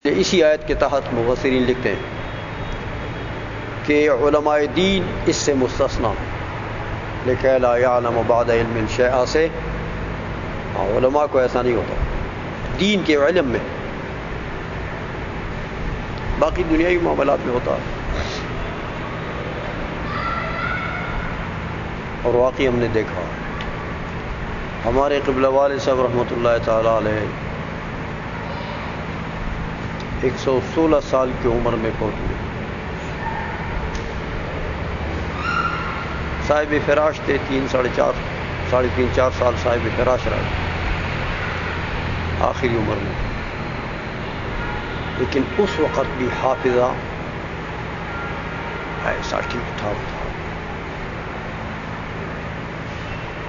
اسی آیت کے تحت مفسرین لکھتے ہیں کہ علماء دین اس سے مستثنا، لکھے لا یعلم بعد علم شیئا سے علماء کو ایسا نہیں ہوتا دین کے علم میں، باقی دنیاوی معاملات میں ہوتا ہے۔ اور واقعی ہم نے دیکھا ہمارے قبلہ والد صاحب رحمۃ اللہ تعالی علیہ 116 سال کی عمر میں فوت ہوئے۔ صاحب فراش تھے، 3.5 4 سال صاحب فراش رہے آخری عمر میں، لیکن اس وقت بھی حافظہ ایسا ٹھیک ٹھاک تھا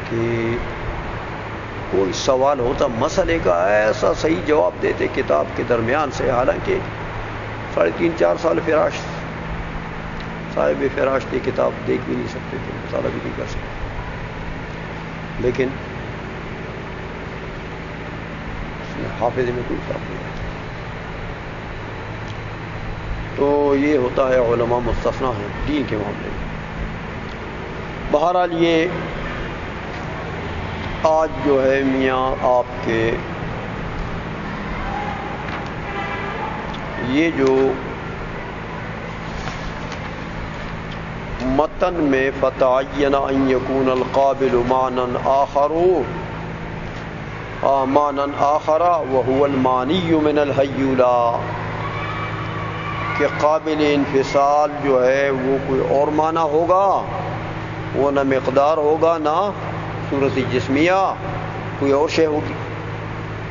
کہ کوئی سوال ہوتا مسئلے کا ایسا صحیح جواب دیتے کتاب کے درمیان سے، حالانکہ 3.5 4 سال فراش صاحب فراش کی کتاب دیکھ بھی نہیں سکتے تھے، مطالعہ بھی نہیں کر سکتے، لیکن اس میں حافظ میں کوئی فرق نہیں ہے۔ تو یہ ہوتا ہے علماء مستثنا ہیں دین کے معاملے میں۔ بہرحال یہ آج جو ہے میاں آپ کے یہ جو متن میں فتعین ان یکون القابل معنی آخر وهو المانی من الحیولا، کہ قابل انفصال جو ہے وہ کوئی اور معنی ہوگا، وہ نہ مقدار ہوگا نہ صورت جسمیہ، کوئی اور شے ہوگی،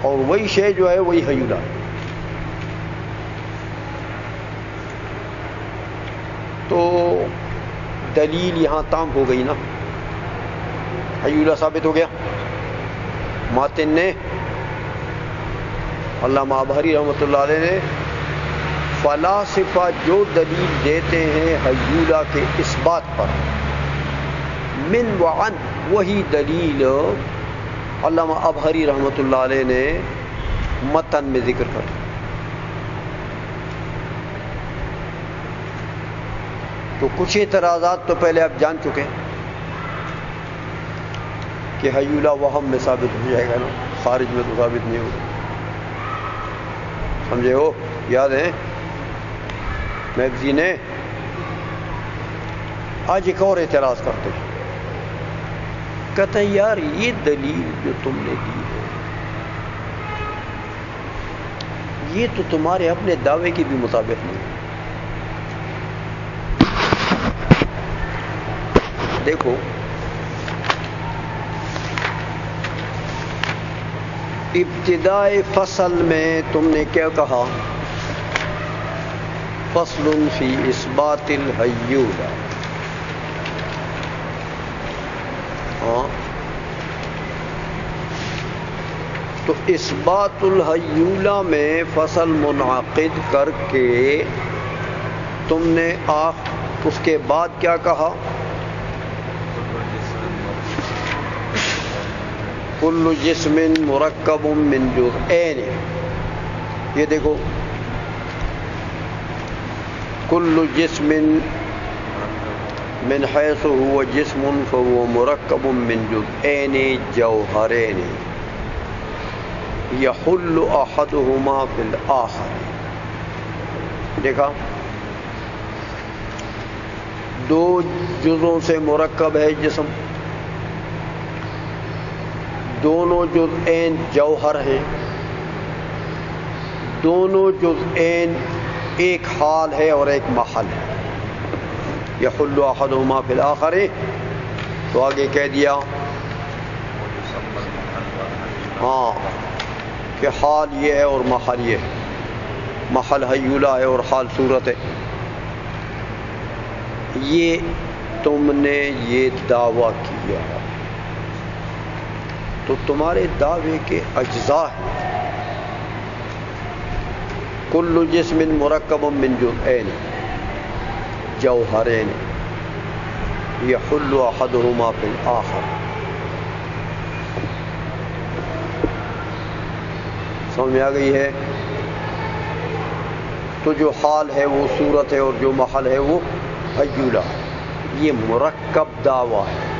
اور وہی شے جو ہے وہی حیولا ہے۔ تو دلیل یہاں تام ہو گئی نا، حیولا ثابت ہو گیا۔ ماتن نے علامہ ابہری رحمۃ اللہ علیہ نے فلاسفہ جو دلیل دیتے ہیں حیولا کے اس بات پر من وعن، وہی دلیل علامہ ابہری رحمۃ اللہ علیہ نے متن میں ذکر کر۔ تو کچھ اعتراضات تو پہلے آپ جان چکے ہیں کہ حیولا وہم میں ثابت ہو جائے گا نا، خارج میں تو ثابت نہیں ہوگا، سمجھے ہو؟ یاد ہے میگزین ہے؟ آج ایک اور اعتراض کرتے ہیں، کہتے ہیں یار یہ دلیل جو تم نے دی ہے یہ تو تمہارے اپنے دعوے کے بھی مطابق نہیں۔ دیکھو ابتدائی فصل میں تم نے کیا کہا؟ فصل فی اثبات الحیولا، تو اثبات الحیولا میں فصل منعقد کر کے تم نے اس کے بعد کیا کہا؟ کل جسم مرکب من جزئین، یہ دیکھو کل جسم من حیث هو جسم فهو مرکب من جزئین جوہرین یحل احدهما فی الآخر۔ دیکھا دو جزوں سے مرکب ہے جسم، دونوں جزئین جوہر ہیں، دونوں جزئین ایک حال ہے اور ایک محل ہے۔ یحل احدهما فی الآخر، تو آگے کہہ دیا ہاں کہ حال یہ ہے اور محل یہ ہے، محل حیولا ہے اور حال صورت ہے۔ یہ تم نے یہ دعویٰ کیا تو تمہارے دعوے کے اجزاء ہیں، کل جسم مرکب من جزئین جوہرین یحل احدهما فی الآخر۔ سمجھ میں آ گئی ہے؟ تو جو حال ہے وہ صورت ہے اور جو محل ہے وہ حیولہ. یہ مرکب دعویٰ ہے.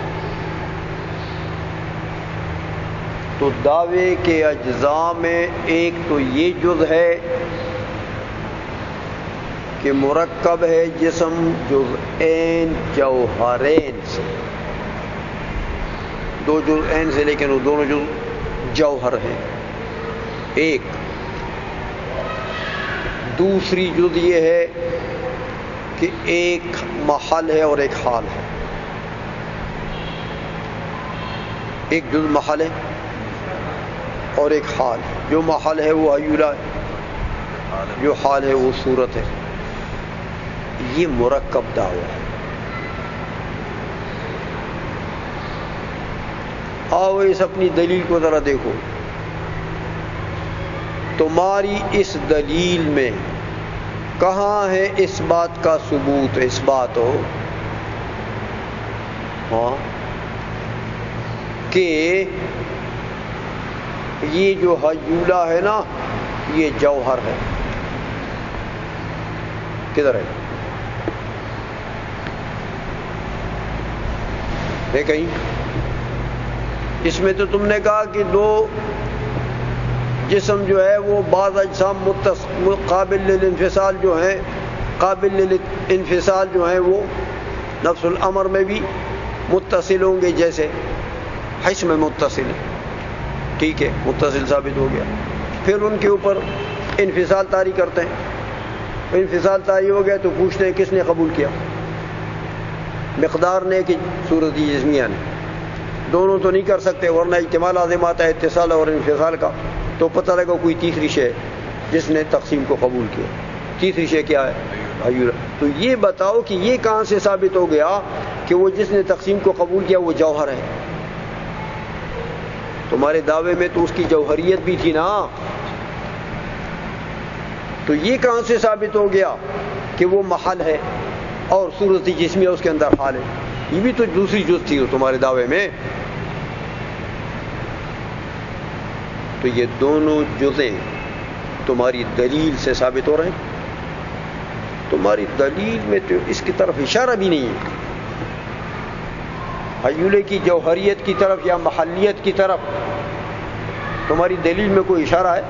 تو دعوے کے اجزاء میں ایک تو یہ جز ہے کہ مرکب ہے جسم جزئین جوہرین سے، دو جزئین سے لیکن وہ دونوں جز جوہر ہیں ایک. دوسری جز یہ ہے کہ ایک محل ہے اور ایک حال ہے. ایک جز محل ہے اور ایک حال. جو محل ہے وہ حیولہ ہے، جو حال ہے وہ صورت ہے. یہ مرکب دعویٰ ہے. آؤ اس اپنی دلیل کو ذرا دیکھو. تمہاری اس دلیل میں کہاں ہے اس بات کا ثبوت؟ اس بات ہو ہاں کہ یہ جو حیولہ ہے نا یہ جوہر ہے. کدھر ہے؟ کہیں اس میں تو تم نے کہا کہ دو جسم جو ہے وہ بعض اجسام قابل للانفصال جو ہیں، قابل للانفصال جو ہیں وہ نفس الامر میں بھی متصل ہوں گے، جیسے حس میں متصل ہے. ٹھیک ہے، متصل ثابت ہو گیا. پھر ان کے اوپر انفصال طاری کرتے ہیں. انفصال طاری ہو گیا تو پوچھتے ہیں کس نے قبول کیا؟ مقدار نے کہ صورت جسمیہ نے؟ دونوں تو نہیں کر سکتے، ورنہ اجتماع لازم آتا ہے اتصال اور انفصال کا. تو پتہ لگا کوئی تیسری شے جس نے تقسیم کو قبول کیا. تیسری شے کیا ہے؟ حیولہ. تو یہ بتاؤ کہ یہ کہاں سے ثابت ہو گیا کہ وہ جس نے تقسیم کو قبول کیا وہ جوہر ہے؟ تمہارے دعوے میں تو اس کی جوہریت بھی تھی نا. تو یہ کہاں سے ثابت ہو گیا کہ وہ محل ہے اور صورت جسمیہ اس کے اندر حال ہے؟ یہ بھی تو دوسری جز تھی تمہارے دعوے میں. تو یہ دونوں جزیں تمہاری دلیل سے ثابت ہو رہے ہیں. تمہاری دلیل میں تو اس کی طرف اشارہ بھی نہیں ہے. حیولے کی جوہریت کی طرف یا محلیت کی طرف تمہاری دلیل میں کوئی اشارہ ہے؟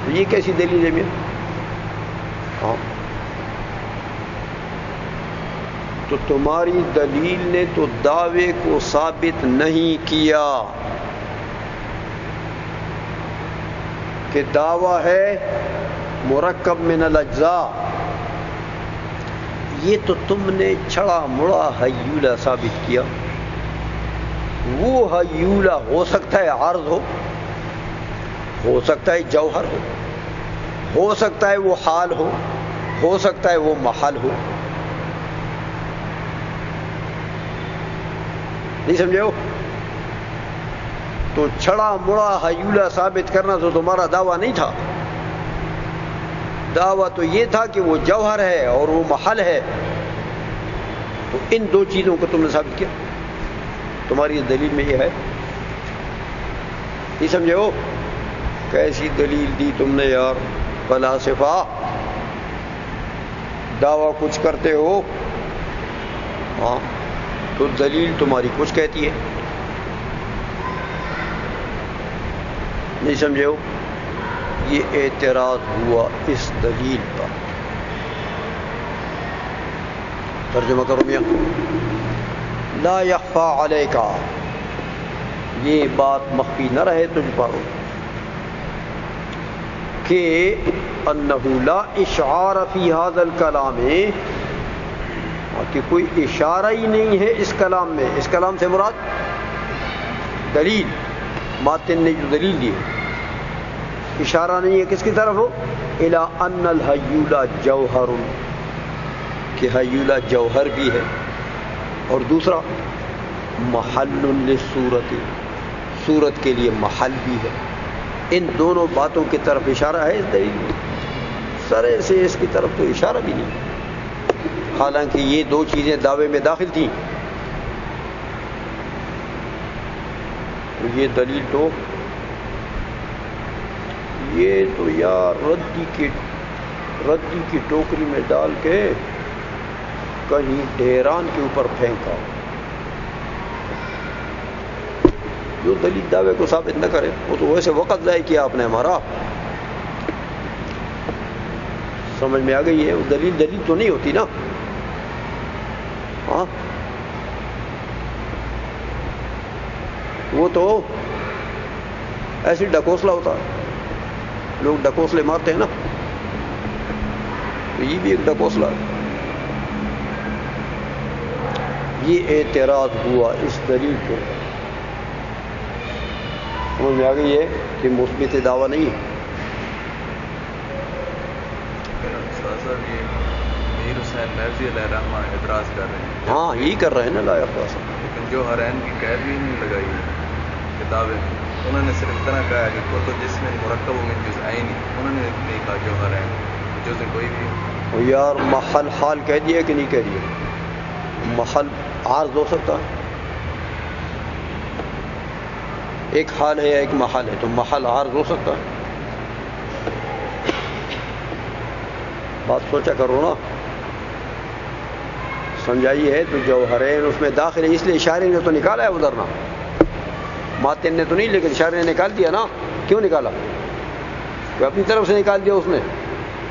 تو یہ کیسی دلیل ہے میاں؟ ہاں تو تمہاری دلیل نے تو دعوے کو ثابت نہیں کیا کہ دعویٰ ہے مرکب من الاجزاء. یہ تو تم نے چھڑا مڑا حیولہ ثابت کیا. وہ حیولہ ہو سکتا ہے عارض ہو سکتا ہے جوہر ہو سکتا ہے وہ حال ہو سکتا ہے وہ محل ہو. نہیں سمجھے ہو؟ تو چھڑا مڑا حیولہ ثابت کرنا تو تمہارا دعویٰ نہیں تھا. دعویٰ تو یہ تھا کہ وہ جوہر ہے اور وہ محل ہے. تو ان دو چیزوں کو تم نے ثابت کیا. تمہاری دلیل میں یہ ہے. نہیں سمجھے ہو؟ کیسی دلیل دی تم نے یار فلاسفہ. دعویٰ کچھ کرتے ہو ہاں تو دلیل تمہاری کچھ کہتی ہے. نہیں سمجھے ہو؟ یہ اعتراض ہوا اس دلیل پر. ترجمہ کرو میاں. لا یخفی علیک، یہ بات مخفی نہ رہے تجھ پر کہ انہ لا اشعار فی ھذا الکلام، کہ کوئی اشارہ ہی نہیں ہے اس کلام میں. اس کلام سے مراد دلیل، ماتن نے جو دلیل دی اشارہ نہیں ہے کس کی طرف ہو؟ الی ان الحیولہ جوہر، کہ حیولہ جوہر بھی ہے، اور دوسرا محل للصورت، صورت کے لیے محل بھی ہے. ان دونوں باتوں کی طرف اشارہ ہے اس دلیل میں. سرے سے اس کی طرف تو اشارہ بھی نہیں، حالانکہ یہ دو چیزیں دعوے میں داخل تھیں. تو یہ دلیل تو یار ردی کے ردی کی ٹوکری میں ڈال کے کہیں ڈھیران کے اوپر پھینکا. جو دلیل دعوے کو ثابت نہ کرے وہ تو ویسے وقت ضائع کیا آپ نے ہمارا. سمجھ میں آ گئی ہے؟ وہ دلیل تو نہیں ہوتی نا. ہاں وہ تو ایسی ڈکوسلا ہوتا ہے. لوگ ڈکوسلے مارتے ہیں نا، تو یہ بھی ایک ڈکوسلا ہے. یہ اعتراض ہوا اس دلیل کو. سمجھ میں آ گئی ہے کہ مثبت دعویٰ نہیں ہے. میر حسین محضی علیہ الرحمہ اعتراض کر رہے ہیں. ہاں یہی کر رہے ہیں نا لا اعتراض. لیکن جو حرین کی قید بھی نہیں لگائی ہے کتابیں، انہوں نے صرف اتنا کہا ہے کہ کتب جس میں مرکب من جزئین، انہوں نے نہیں کہا جو حرین جزء کوئی بھی. یار محل حال کہہ دیا کہ نہیں کہہ دیا؟ محل عارض ہو سکتا ہے. ایک حال ہے یا ایک محل ہے، تو محل عارض ہو سکتا ہے. بات سوچا کرو نا. سمجھائی ہے تو جوہرین اس میں داخل ہے، اس لیے اشارے نے تو نکالا ہے ادھر نا. ماتن نے تو نہیں، لیکن اشارے نے نکال دیا نا. کیوں نکالا؟ وہ اپنی طرف سے نکال دیا اس نے،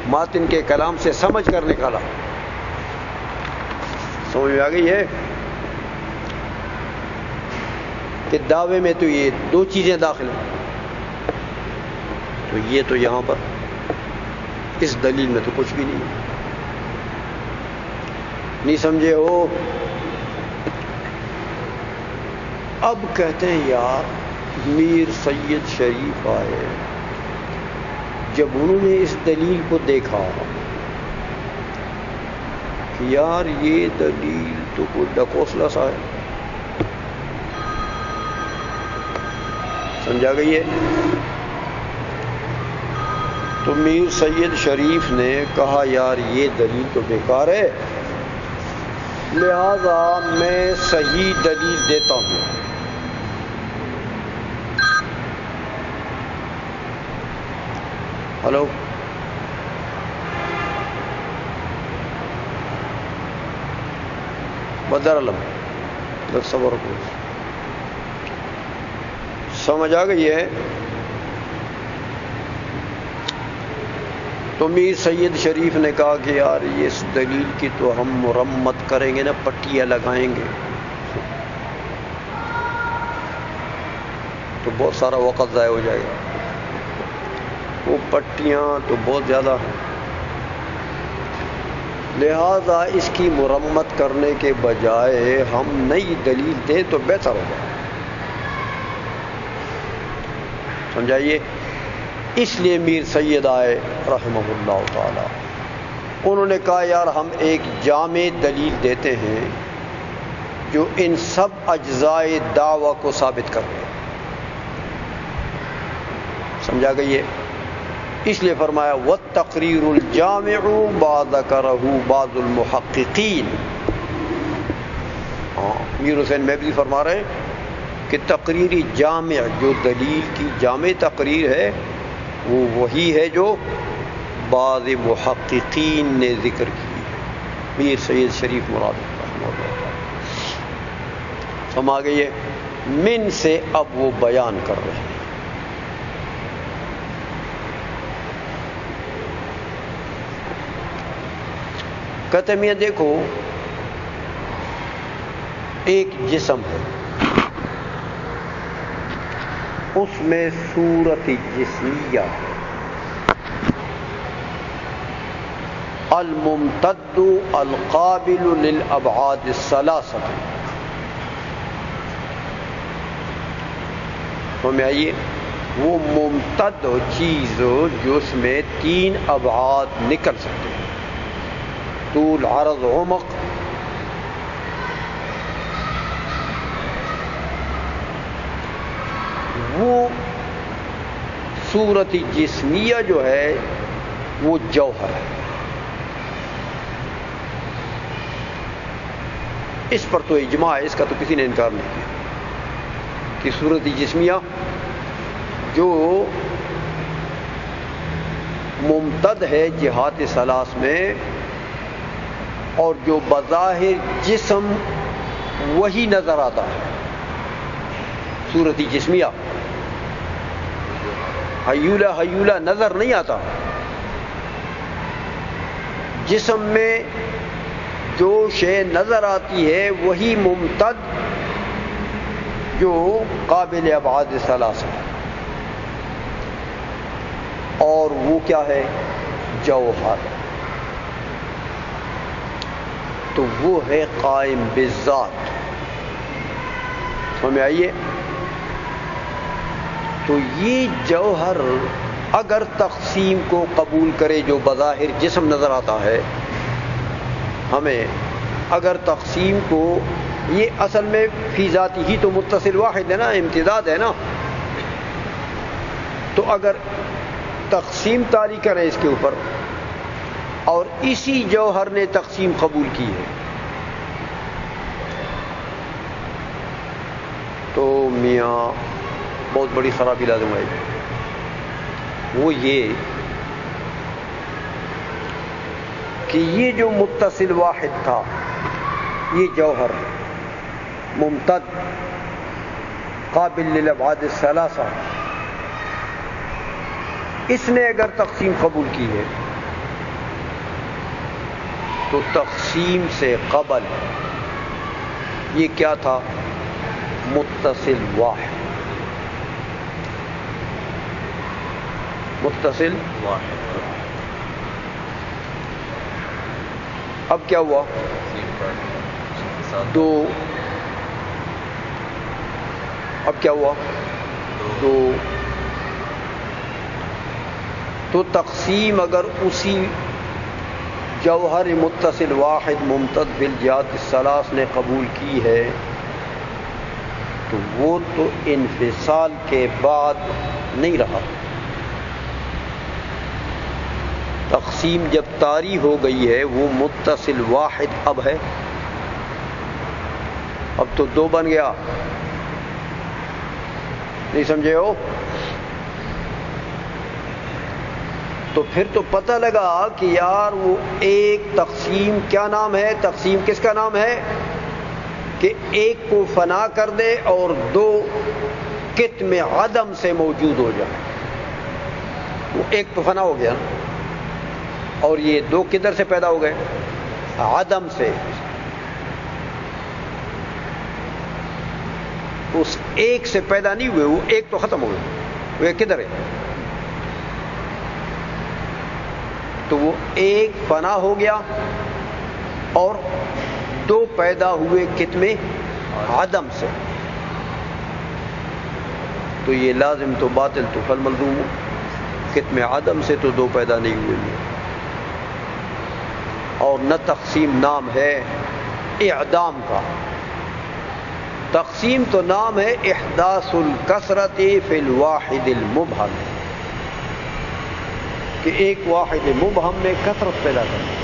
ماتن کے کلام سے سمجھ کر نکالا. سمجھ میں آ گئی ہے کہ دعوے میں تو یہ دو چیزیں داخل ہیں. تو یہ تو یہاں پر اس دلیل میں تو کچھ بھی نہیں سمجھے ہو. اب کہتے ہیں یار میر سید شریف آئے، جب انہوں نے اس دلیل کو دیکھا کہ یار یہ دلیل تو کوئی ڈکوسلا سا ہے. سمجھا گئی ہے؟ تو میر سید شریف نے کہا یار یہ دلیل تو بیکار ہے، لہذا میں صحیح دلیل دیتا ہوں. ہلو، بدر علم صبر کو سمجھ آ گئی ہے؟ تو میر سید شریف نے کہا کہ یار یہ اس دلیل کی تو ہم مرمت کریں گے نا، پٹیاں لگائیں گے، تو بہت سارا وقت ضائع ہو جائے گا. وہ پٹیاں تو بہت زیادہ ہیں، لہذا اس کی مرمت کرنے کے بجائے ہم نئی دلیل دیں تو بہتر ہوگا. سمجھائیے؟ اس لیے میر سید آئے رحمہ اللہ تعالی. انہوں نے کہا یار ہم ایک جامع دلیل دیتے ہیں جو ان سب اجزائے دعویٰ کو ثابت کرتے ہیں. سمجھا گئی ہے؟ اس لیے فرمایا والتقریر الجامع ما ذکرہ بعض المحققین. میر حسین محضی فرما رہے ہیں کہ تقریری جامع جو دلیل کی جامع تقریر ہے وہ وہی ہے جو بعض محققین نے ذکر کی. میر سید شریف مراد رحمہ اللہ تعالی. سما گئی ہے؟ من سے اب وہ بیان کر رہے ہیں. کہتے ہیں دیکھو ایک جسم ہے، اس میں صورت جسمیہ ہے، الممتد القابل للابعاد الثلاثہ. سمجھ آئیے؟ وہ ممتد چیز جس میں تین ابعاد نکل سکتے ہیں، طول، عرض، عمق. وہ صورت جسمیہ جو ہے وہ جوہر ہے. اس پر تو اجماع ہے، اس کا تو کسی نے انکار نہیں کیا کہ صورت جسمیہ جو ممتد ہے جہات ثلاث میں، اور جو بظاہر جسم وہی نظر آتا ہے، صورتی جسمیہ حیولہ حیولہ نظر نہیں آتا، جسم میں جو شے نظر آتی ہے وہی ممتد جو قابل ابعاد ثلاث ہے، اور وہ کیا ہے؟ جوہر، تو وہ ہے قائم بالذات۔ سمجھ آئیے؟ تو یہ جوہر اگر تقسیم کو قبول کرے جو بظاہر جسم نظر آتا ہے ہمیں، اگر تقسیم کو، یہ اصل میں فی ذاتی ہی تو متصل واحد ہے نا، امتداد ہے نا، تو اگر تقسیم طاری کریں اس کے اوپر اور اسی جوہر نے تقسیم قبول کی ہے، تو میاں بہت بڑی خرابی لازم آئے گی۔ وہ یہ کہ یہ جو متصل واحد تھا، یہ جوہر ممتد قابل للابعاد الثلاثہ، اس نے اگر تقسیم قبول کی ہے تو تقسیم سے قبل یہ کیا تھا؟ متصل واحد، متصل واحد۔ اب کیا ہوا؟ دو، اب کیا ہوا؟ دو، تو تقسیم اگر اسی جوہر متصل واحد ممتد بالجہات الثلاث نے قبول کی ہے تو وہ تو انفصال کے بعد نہیں رہا، تقسیم جب طاری ہو گئی ہے وہ متصل واحد اب ہے، اب تو دو بن گیا، نہیں سمجھے ہو؟ تو پھر تو پتہ لگا کہ یار وہ ایک تقسیم کیا نام ہے؟ تقسیم کس کا نام ہے؟ کہ ایک کو فنا کر دے اور دو کتم عدم سے موجود ہو جائے، وہ ایک تو فنا ہو گیا اور یہ دو کدھر سے پیدا ہو گئے؟ عدم سے۔ اس ایک سے پیدا نہیں ہوئے، وہ ایک تو ختم ہو گئے، وہ ایک کدھر ہے؟ تو وہ ایک فنا ہو گیا اور دو پیدا ہوئے کتم عدم سے، تو یہ لازم تو باطل تو فل ملزوم، کتم عدم سے تو دو پیدا نہیں ہوئے، اور نہ تقسیم نام ہے اعدام کا، تقسیم تو نام ہے احداث الکثرت فی الواحد المبہم، کہ ایک واحد مبہم میں کثرت پیدا کرنا۔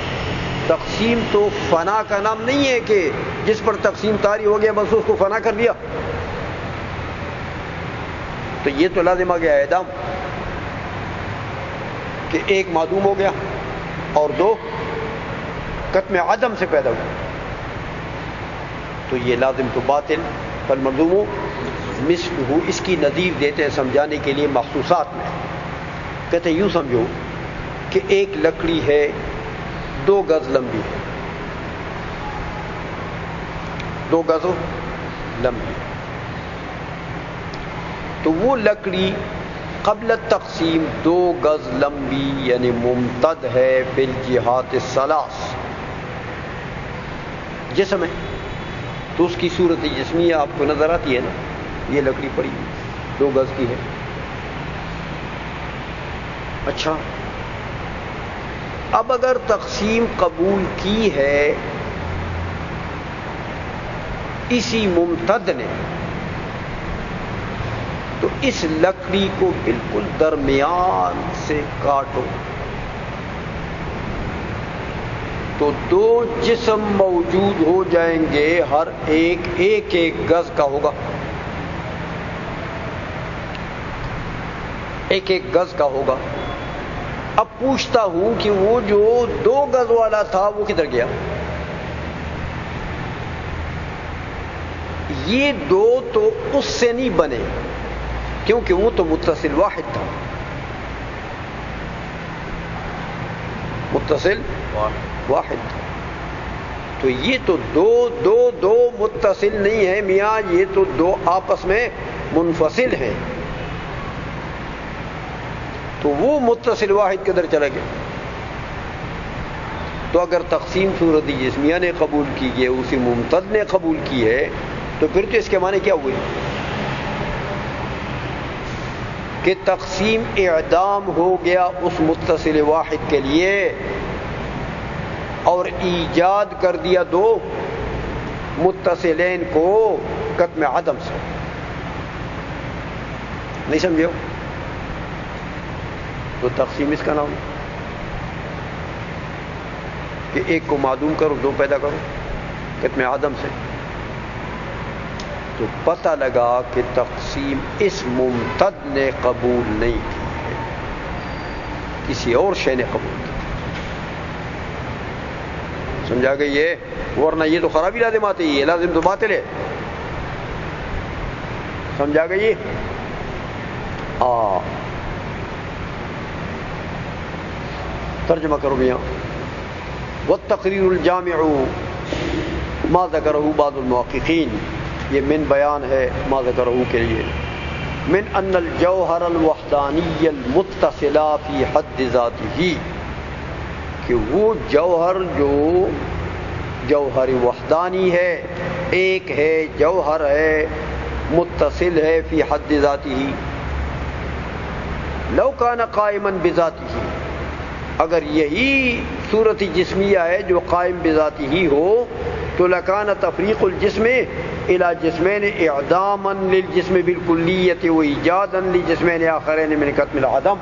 تقسیم تو فنا کا نام نہیں ہے کہ جس پر تقسیم طاری ہو گیا بس اس کو فنا کر دیا، تو یہ تو لازم آ گیا اعدام، کہ ایک معدوم ہو گیا اور دو کتم عدم سے پیدا ہوا، تو یہ لازم تو باطل فالملزوم مثلہ، اس کی نظیر دیتے ہیں سمجھانے کے لیے مخصوصات میں، کہتے ہیں یوں سمجھو کہ ایک لکڑی ہے 2 گز لمبی، 2 گز لمبی، تو وہ لکڑی قبل التقسیم 2 گز لمبی یعنی ممتد ہے بالجہات الثلاث، جسم ہے تو اس کی صورت جسمیہ آپ کو نظر آتی ہے نا، یہ لکڑی پڑی 2 گز کی ہے۔ اچھا، اب اگر تقسیم قبول کی ہے اسی ممتد نے تو اس لکڑی کو بالکل درمیان سے کاٹو تو 2 جسم موجود ہو جائیں گے، ہر ایک ایک گز کا ہوگا، ایک گز کا ہوگا، اب پوچھتا ہوں کہ وہ جو 2 گز والا تھا وہ کدھر گیا؟ یہ 2 تو اس سے نہیں بنے کیونکہ وہ تو متصل واحد تھا، متصل واحد تھا۔ تو یہ تو 2 متصل نہیں ہے میاں، یہ تو 2 آپس میں منفصل ہیں۔ تو وہ متصل واحد کدھر چلا گیا؟ تو اگر تقسیم صورت جسمیہ نے قبول کی ہے، اسی ممتد نے قبول کی ہے، تو پھر تو اس کے معنی کیا ہوئے کہ تقسیم اعدام ہو گیا اس متصل واحد کے لیے اور ایجاد کر دیا 2 متصلین کو قتم عدم سے۔ نہیں سمجھے ہو؟ تو تقسیم اس کا نام کہ ایک کو معدوم کرو 2 پیدا کرو قتم عدم سے۔ تو پتہ لگا کہ تقسیم اس ممتد نے قبول نہیں کی ہے، کسی اور شے نے قبول کی۔ سمجھا گئی ہے؟ ورنہ یہ تو خرابی لازم آتی ہے، یہ لازم تو باطل ہے۔ سمجھا گئی؟ ترجمہ کرو میاں۔ والتقریر الجامع ما ذکرہ بعض المحققین، یہ من بیان ہے ما ذکرہ کے لیے، من ان الجوہر الوحدانی المتصل فی حد ذاتہ، کہ وہ جوہر جو جوہر وحدانی ہے، ایک ہے، جوہر ہے، متصل ہے فی حد ذاتہ، لو کان قائما بذاتہ، اگر یہی صورت جسمیہ ہے جو قائم بذاتہ ہی ہو تو لکان تفریق الجسم الى جسمین اعداما للجسم بالکلیت و ایجادا لجسمین آخرین من قتم العدم،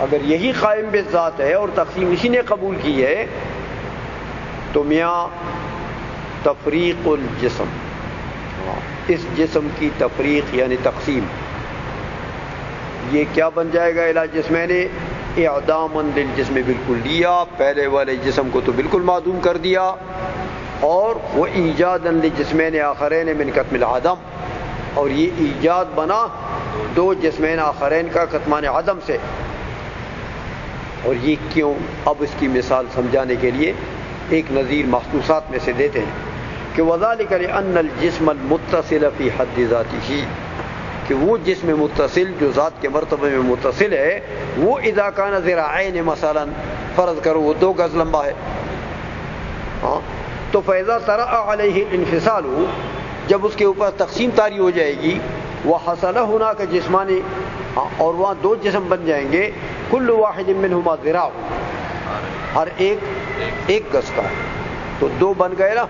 اگر یہی قائم بذات ہے اور تقسیم اسی نے قبول کی ہے تو میاں تفریق الجسم، اس جسم کی تفریق یعنی تقسیم، یہ کیا بن جائے گا؟ الى جسمین اعداما للجسم بالکلیہ، پہلے والے جسم کو تو بالکل معدوم کر دیا، اور وہ ایجادا لجسمین آخرین من قتم العدم، اور یہ ایجاد بنا 2 جسمین آخرین کا قتمان عدم سے۔ اور یہ کیوں؟ اب اس کی مثال سمجھانے کے لیے ایک نظیر مخصوصات میں سے دیتے ہیں کہ وذالک لأن الجسم المتصل فی حد ذاتہ، کہ وہ جسم متصل جو ذات کے مرتبے میں متصل ہے، وہ اذا کان ذراعین مثلا، فرض کرو وہ 2 گز لمبا ہے، تو فاذا طرأ علیہ الانفصال، جب اس کے اوپر تقسیم طاری ہو جائے گی، وحصل هناك جسمان، اور وہاں 2 جسم بن جائیں گے، کل واحد منہما ذراع، ہر ایک گز کا، تو 2 بن گئے نا۔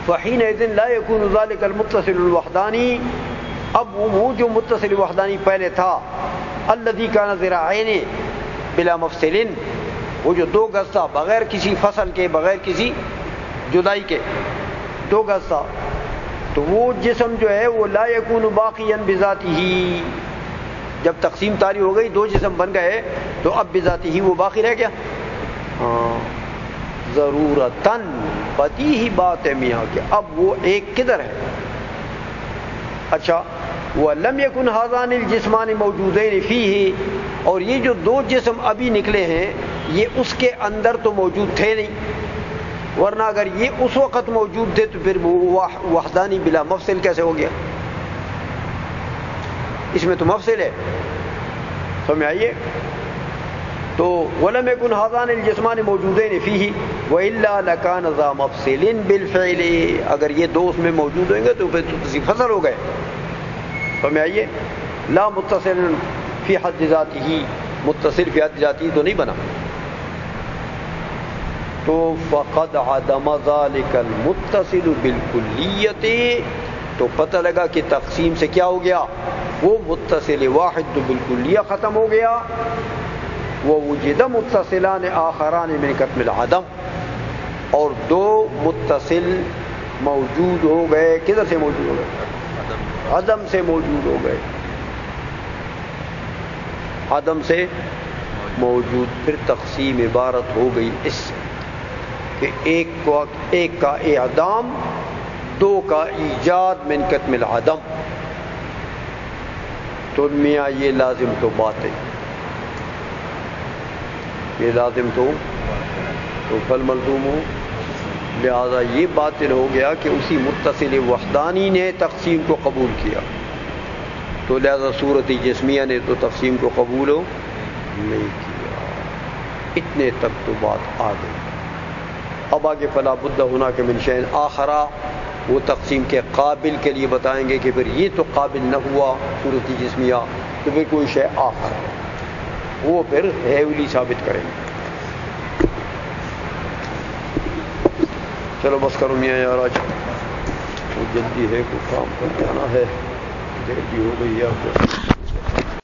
فحینئذ لا یکون ذلک المتصل الوحدانی، اب وہ جو متصل وحدانی پہلے تھا، الذی کان ذراعین بلا مفصل، وہ جو 2 گز تھا بغیر کسی فصل کے، بغیر کسی جدائی کے 2 گز تھا، تو وہ جسم جو ہے وہ لا یکون باقیا بذاتہ، جب تقسیم طاری ہو گئی 2 جسم بن گئے تو اب بذاتہ وہ باقی رہ گیا، ضرورتاً، بدیہی بات ہے میاں کہ اب وہ ایک کدھر ہے۔ اچھا، وَلَمْ يَكُنْ هَذَانِ الْجِسْمَانِ مَوْجُودَيْنِ فِيهِ، اور یہ جو 2 جسم ابھی نکلے ہیں یہ اس کے اندر تو موجود تھے نہیں، ورنہ اگر یہ اس وقت موجود تھے تو پھر وہ وحدانی بلا مفصل کیسے ہو گیا؟ اس میں تو مفصل ہے، سمجھ آئیے؟ تو وَلَمْ يَكُنْ هَذَانِ الْجِسْمَانِ مَوْجُودَيْنِ فِيهِ وَإِلَّا لَكَانَ ذَا مَفْصِلٍ بِالْفِعْلِ، اگر یہ 2 اس میں موجود ہوئیں گے تو پھر تو کسی فصل ہو گئے، سمجھ آئیے؟ لا متصل فی حد ذاتہ، متصل فی حد ذاتہ تو نہیں بنا، تو فقد عدم ذلك المتصل بالکلیت، تو پتہ لگا کہ تقسیم سے کیا ہو گیا؟ وہ متصل واحد بالکلیہ ختم ہو گیا، ووجد متصلان آخران من قتم العدم، اور 2 متصل موجود ہو گئے، کدھر سے موجود ہو گئے؟ عدم سے موجود ہو گئے، عدم سے موجود، پھر تقسیم عبارت ہو گئی اس سے کہ ایک کا اعدام، دو کا ایجاد من کتم العدم. تو میاں یہ لازم تو بات ہے، یہ لازم تو پھل ملزوم ہو، لہذا یہ باطل ہو گیا کہ اسی متصل وحدانی نے تقسیم کو قبول کیا، تو لہذا صورت جسمیہ نے تو تقسیم کو قبول ہو نہیں کیا. اتنے تک تو بات آ گئی. اب آگے فلا بد ہونا کہ من شیء آخرا، وہ تقسیم کے قابل کے لیے بتائیں گے کہ پھر یہ تو قابل نہ ہوا صورت جسمیہ، تو پھر کوئی شے آخر وہ پھر ہیولی ثابت کریں گے. چلو بس کرو میاں یار، آج جلدی ہے، کوئی کام کر جانا ہے، دیر بھی ہو گئی ہے.